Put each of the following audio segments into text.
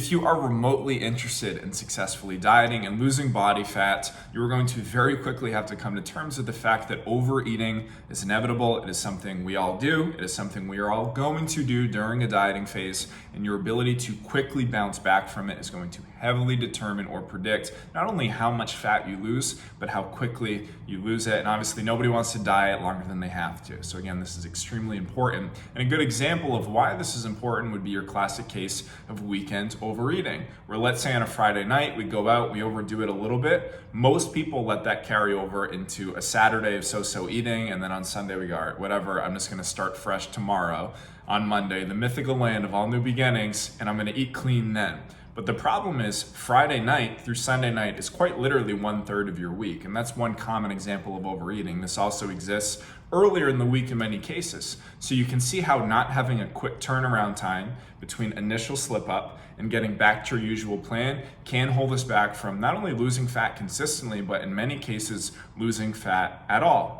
If you are remotely interested in successfully dieting and losing body fat, you are going to very quickly have to come to terms with the fact that overeating is inevitable. It is something we all do. It is something we are all going to do during a dieting phase, and your ability to quickly bounce back from it is going to heavily determine or predict not only how much fat you lose, but how quickly you lose it. And obviously nobody wants to diet longer than they have to. So again, this is extremely important. And a good example of why this is important would be your classic case of weekend overeating, where let's say on a Friday night, we go out, we overdo it a little bit. Most people let that carry over into a Saturday of so-so eating, and then on Sunday we go, all right, whatever, I'm just gonna start fresh tomorrow on Monday, the mythical land of all new beginnings, and I'm gonna eat clean then. But the problem is Friday night through Sunday night is quite literally 1/3 of your week. And that's one common example of overeating. This also exists earlier in the week in many cases. So you can see how not having a quick turnaround time between initial slip up and getting back to your usual plan can hold us back from not only losing fat consistently, but in many cases, losing fat at all.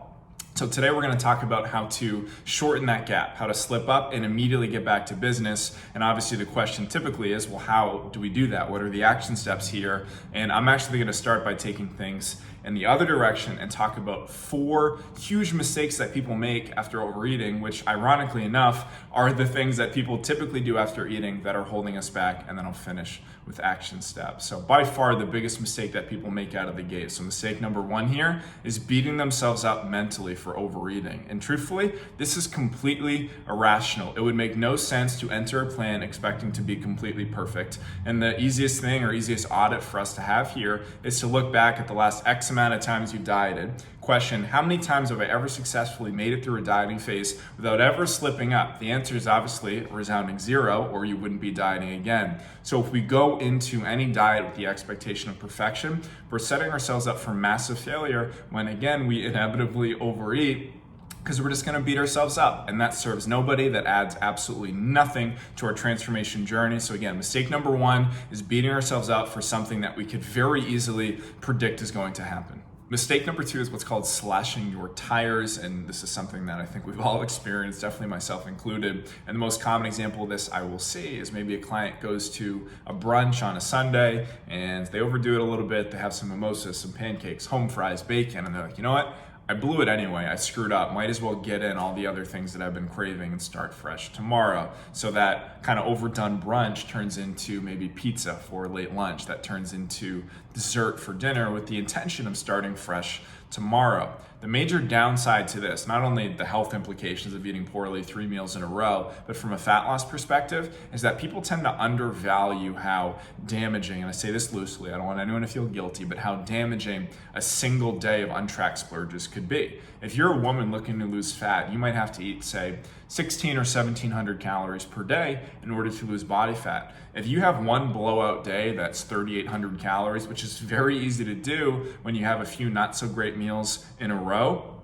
So today we're going to talk about how to shorten that gap, how to slip up and immediately get back to business. And obviously the question typically is, well, how do we do that? What are the action steps here? And I'm actually going to start by taking things in the other direction and talk about 4 huge mistakes that people make after overeating, which ironically enough are the things that people typically do after eating that are holding us back. And then I'll finish with action steps. So by far the biggest mistake that people make out of the gate. So mistake number 1 here is beating themselves up mentally for overeating. And truthfully, this is completely irrational. It would make no sense to enter a plan expecting to be completely perfect. And the easiest thing or easiest audit for us to have here is to look back at the last X amount of times you dieted. Question, how many times have I ever successfully made it through a dieting phase without ever slipping up? The answer is obviously a resounding 0, or you wouldn't be dieting again. So if we go into any diet with the expectation of perfection, we're setting ourselves up for massive failure when again, we inevitably overeat because we're just going to beat ourselves up, and that serves nobody. That adds absolutely nothing to our transformation journey. So again, mistake number 1 is beating ourselves up for something that we could very easily predict is going to happen. Mistake number 2 is what's called slashing your tires, and this is something that I think we've all experienced, definitely myself included. And the most common example of this I will see is maybe a client goes to a brunch on a Sunday and they overdo it a little bit. They have some mimosas, some pancakes, home fries, bacon, and they're like, you know what? I blew it anyway, I screwed up, might as well get in all the other things that I've been craving and start fresh tomorrow. So that kind of overdone brunch turns into maybe pizza for late lunch, that turns into dessert for dinner with the intention of starting fresh tomorrow. The major downside to this, not only the health implications of eating poorly 3 meals in a row, but from a fat loss perspective, is that people tend to undervalue how damaging, and I say this loosely, I don't want anyone to feel guilty, but how damaging a single day of untracked splurges could be. If you're a woman looking to lose fat, you might have to eat, say, 16 or 1700 calories per day in order to lose body fat. If you have one blowout day that's 3,800 calories, which is very easy to do when you have a few not so great meals in a row,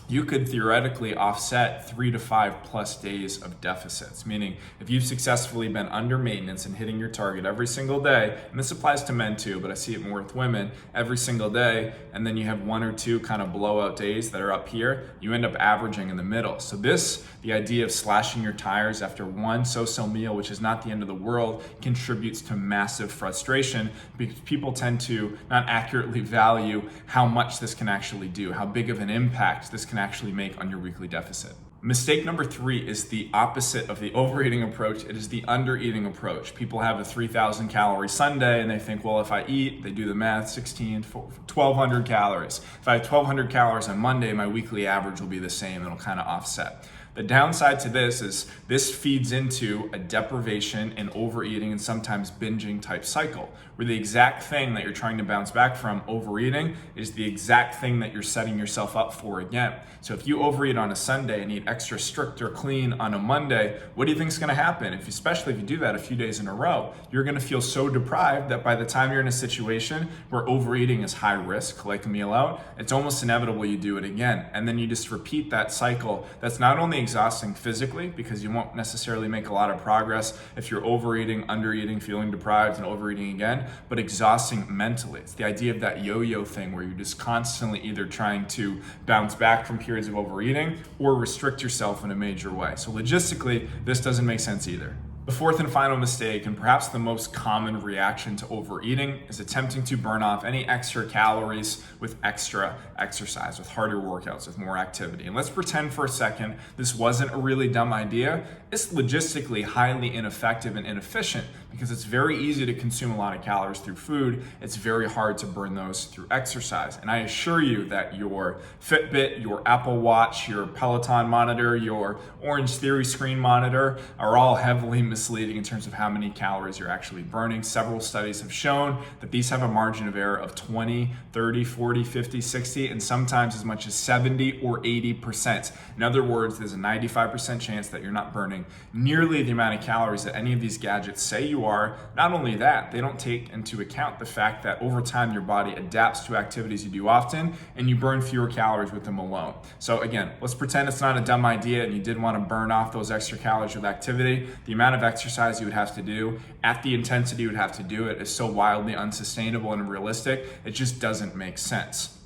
you could theoretically offset 3 to 5 plus days of deficits. Meaning if you've successfully been under maintenance and hitting your target every single day, and this applies to men too, but I see it more with women, every single day, and then you have 1 or 2 kind of blowout days that are up here, you end up averaging in the middle. So the idea of slashing your tires after one so-so meal, which is not the end of the world, contributes to massive frustration because people tend to not accurately value how much this can actually do, how big of an impact this can actually make on your weekly deficit. Mistake number 3 is the opposite of the overeating approach. It is the undereating approach. People have a 3,000 calorie Sunday and they think, well, if I eat, they do the math, 1,200 calories. If I have 1,200 calories on Monday, my weekly average will be the same. It'll kind of offset. The downside to this is this feeds into a deprivation and overeating and sometimes binging type cycle, where the exact thing that you're trying to bounce back from, overeating, is the exact thing that you're setting yourself up for again. So if you overeat on a Sunday and eat extra strict or clean on a Monday, what do you think is going to happen? Especially if you do that a few days in a row, you're going to feel so deprived that by the time you're in a situation where overeating is high risk, like a meal out, it's almost inevitable you do it again. And then you just repeat that cycle that's not only exhausting physically, because you won't necessarily make a lot of progress if you're overeating, undereating, feeling deprived, and overeating again, but exhausting mentally. It's the idea of that yo-yo thing where you're just constantly either trying to bounce back from periods of overeating or restrict yourself in a major way. So logistically, this doesn't make sense either. The fourth and final mistake, and perhaps the most common reaction to overeating, is attempting to burn off any extra calories with extra exercise, with harder workouts, with more activity. And let's pretend for a second this wasn't a really dumb idea. It's logistically highly ineffective and inefficient because it's very easy to consume a lot of calories through food. It's very hard to burn those through exercise. And I assure you that your Fitbit, your Apple Watch, your Peloton monitor, your Orange Theory screen monitor are all heavily misleading in terms of how many calories you're actually burning. Several studies have shown that these have a margin of error of 20, 30, 40, 50, 60, and sometimes as much as 70 or 80%. In other words, there's a 95% chance that you're not burning nearly the amount of calories that any of these gadgets say you are. Not only that, they don't take into account the fact that over time your body adapts to activities you do often and you burn fewer calories with them alone. So again, let's pretend it's not a dumb idea and you did want to burn off those extra calories with activity. The amount of exercise you would have to do at the intensity you would have to do it is so wildly unsustainable and unrealistic, it just doesn't make sense.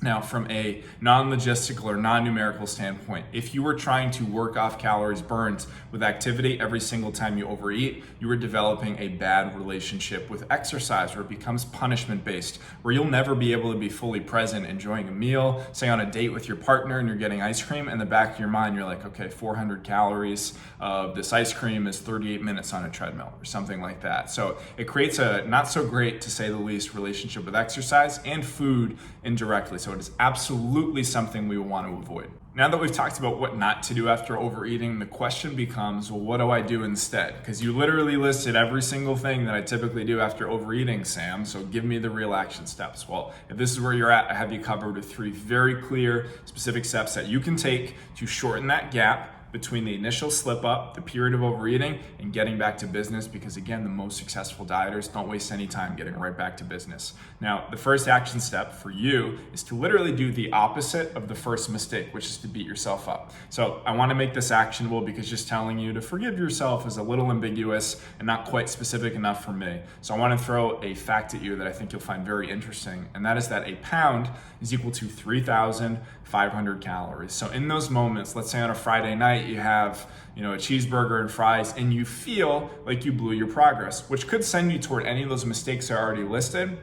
Now, from a non-logistical or non-numerical standpoint, if you were trying to work off calories burned with activity every single time you overeat, you are developing a bad relationship with exercise, where it becomes punishment-based, where you'll never be able to be fully present enjoying a meal, say on a date with your partner and you're getting ice cream. In the back of your mind, you're like, okay, 400 calories of this ice cream is 38 minutes on a treadmill or something like that. So it creates a not so great, to say the least, relationship with exercise and food indirectly. So it is absolutely something we want to avoid. Now that we've talked about what not to do after overeating, the question becomes, well, what do I do instead? Because you literally listed every single thing that I typically do after overeating, Sam, so give me the real action steps. Well, if this is where you're at, I have you covered with 3 very clear, specific steps that you can take to shorten that gap between the initial slip up, the period of overeating, and getting back to business, because again, the most successful dieters don't waste any time getting right back to business. Now, the first action step for you is to literally do the opposite of the first mistake, which is to beat yourself up. So I want to make this actionable because just telling you to forgive yourself is a little ambiguous and not quite specific enough for me. So I want to throw a fact at you that I think you'll find very interesting, and that is that a pound is equal to 3,500 calories. So in those moments, let's say on a Friday night, you have a cheeseburger and fries and you feel like you blew your progress, which could send you toward any of those mistakes I already listed.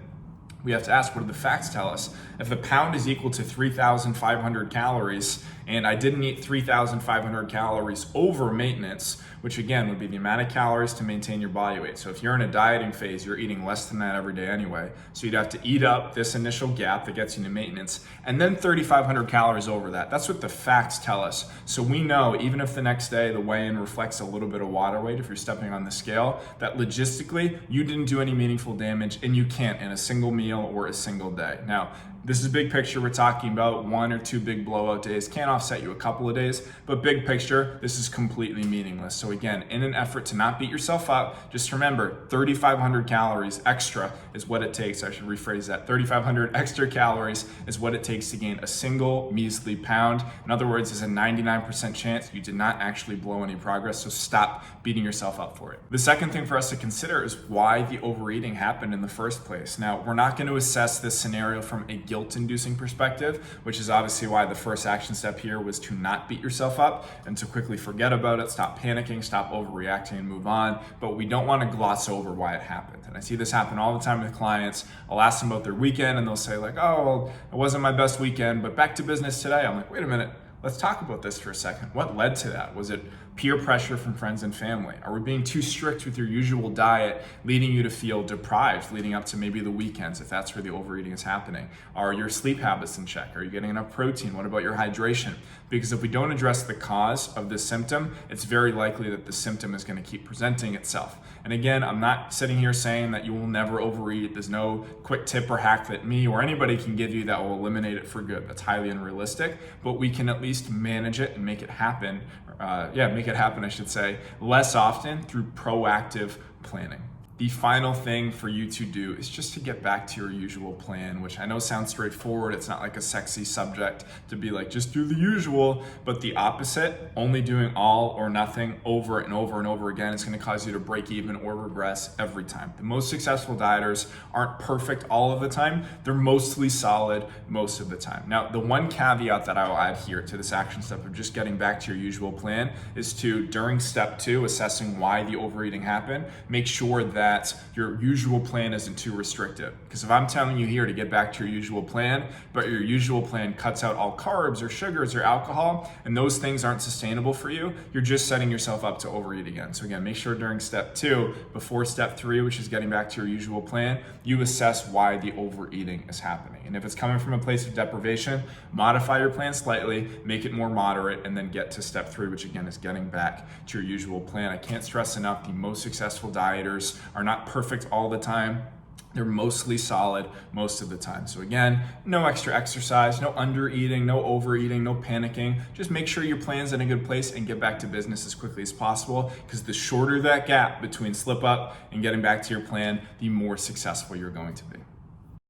We have to ask, what do the facts tell us? If the pound is equal to 3,500 calories and I didn't eat 3,500 calories over maintenance, which again would be the amount of calories to maintain your body weight. So if you're in a dieting phase, you're eating less than that every day anyway. So you'd have to eat up this initial gap that gets you to maintenance and then 3,500 calories over that. That's what the facts tell us. So we know, even if the next day the weigh-in reflects a little bit of water weight, if you're stepping on the scale, that logistically you didn't do any meaningful damage and you can't in a single meal or a single day. Now, this is big picture. We're talking about 1 or 2 big blowout days. Can't offset you a couple of days, but big picture, this is completely meaningless. So again, in an effort to not beat yourself up, just remember 3,500 calories extra is what it takes. I should rephrase that. 3,500 extra calories is what it takes to gain a single measly pound. In other words, there's a 99% chance you did not actually blow any progress. So stop beating yourself up for it. The second thing for us to consider is why the overeating happened in the first place. Now, we're not going to assess this scenario from a guilt-inducing perspective, which is obviously why the first action step here was to not beat yourself up and to quickly forget about it, stop panicking, stop overreacting, and move on. But we don't want to gloss over why it happened. And I see this happen all the time with clients. I'll ask them about their weekend and they'll say like, oh, well, it wasn't my best weekend, but back to business today. I'm like, wait a minute. Let's talk about this for a second. What led to that? Was it peer pressure from friends and family? Are we being too strict with your usual diet, leading you to feel deprived leading up to maybe the weekends, if that's where the overeating is happening? Are your sleep habits in check? Are you getting enough protein? What about your hydration? Because if we don't address the cause of this symptom, it's very likely that the symptom is going to keep presenting itself. And again, I'm not sitting here saying that you will never overeat. There's no quick tip or hack that me or anybody can give you that will eliminate it for good. That's highly unrealistic, but we can at least manage it and make it happen. Less often through proactive planning. The final thing for you to do is just to get back to your usual plan, which I know sounds straightforward. It's not like a sexy subject to be like, just do the usual, but the opposite, only doing all or nothing over and over and over again, is going to cause you to break even or regress every time. The most successful dieters aren't perfect all of the time. They're mostly solid most of the time. Now, the one caveat that I will add here to this action step of just getting back to your usual plan is to, during step 2, assessing why the overeating happened, make sure that your usual plan isn't too restrictive. Because if I'm telling you here to get back to your usual plan, but your usual plan cuts out all carbs or sugars or alcohol, and those things aren't sustainable for you, you're just setting yourself up to overeat again. So again, make sure during step 2, before step 3, which is getting back to your usual plan, you assess why the overeating is happening. And if it's coming from a place of deprivation, modify your plan slightly, make it more moderate, and then get to step 3, which again is getting back to your usual plan. I can't stress enough, the most successful dieters are not perfect all the time. They're mostly solid most of the time. So again, no extra exercise, no undereating, no overeating, no panicking. Just make sure your plan's in a good place and get back to business as quickly as possible, because the shorter that gap between slip up and getting back to your plan, the more successful you're going to be.